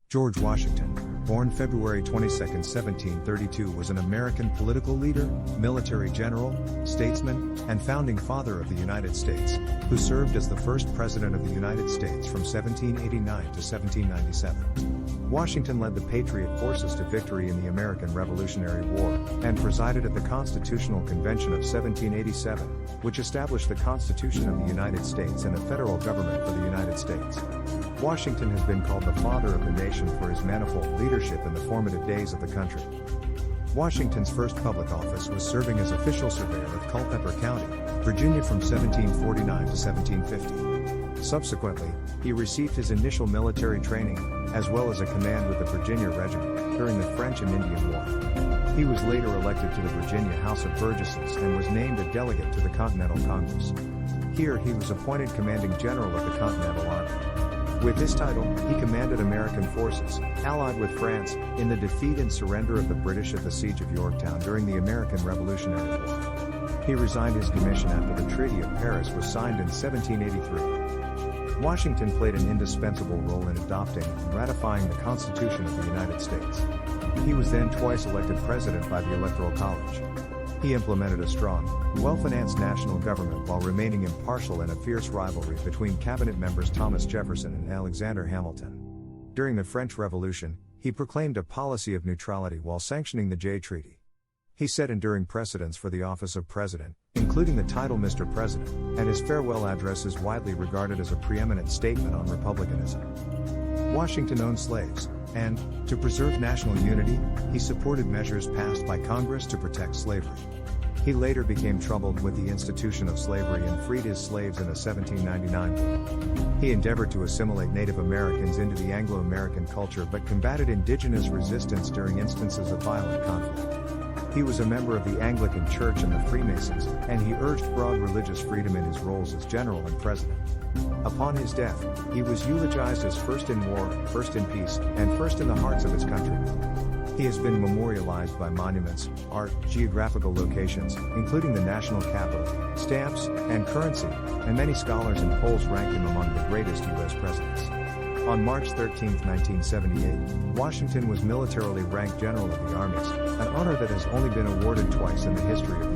George Washington, born February 22, 1732, was an American political leader, military general, statesman, and founding father of the United States, who served as the first President of the United States from 1789 to 1797. Washington led the Patriot forces to victory in the American Revolutionary War, and presided at the Constitutional Convention of 1787, which established the Constitution of the United States and a federal government for the United States. Washington has been called the father of the nation for his manifold leadership in the formative days of the country. Washington's first public office was serving as official surveyor of Culpeper County, Virginia from 1749 to 1750. Subsequently, he received his initial military training, as well as a command with the Virginia Regiment, during the French and Indian War. He was later elected to the Virginia House of Burgesses and was named a delegate to the Continental Congress. Here he was appointed commanding general of the Continental Army. With this title, he commanded American forces, allied with France, in the defeat and surrender of the British at the Siege of Yorktown during the American Revolutionary War. He resigned his commission after the Treaty of Paris was signed in 1783. Washington played an indispensable role in adopting and ratifying the Constitution of the United States. He was then twice elected president by the Electoral College. He implemented a strong, well-financed national government while remaining impartial in a fierce rivalry between cabinet members Thomas Jefferson and Alexander Hamilton. During the French Revolution, he proclaimed a policy of neutrality while sanctioning the Jay Treaty. He set enduring precedents for the office of president, including the title Mr. President, and his farewell address is widely regarded as a preeminent statement on republicanism. Washington owned slaves, and, to preserve national unity, he supported measures passed by Congress to protect slavery. He later became troubled with the institution of slavery and freed his slaves in a 1799 bill. He endeavored to assimilate Native Americans into the Anglo-American culture but combated indigenous resistance during instances of violent conflict. He was a member of the Anglican Church and the Freemasons, and he urged broad religious freedom in his roles as general and president. Upon his death, he was eulogized as first in war, first in peace, and first in the hearts of his country. He has been memorialized by monuments, art, geographical locations, including the national capital, stamps, and currency, and many scholars and polls rank him among the greatest U.S. presidents. On March 13, 1978, Washington was militarily ranked General of the Armies, an honor that has only been awarded twice in the history of the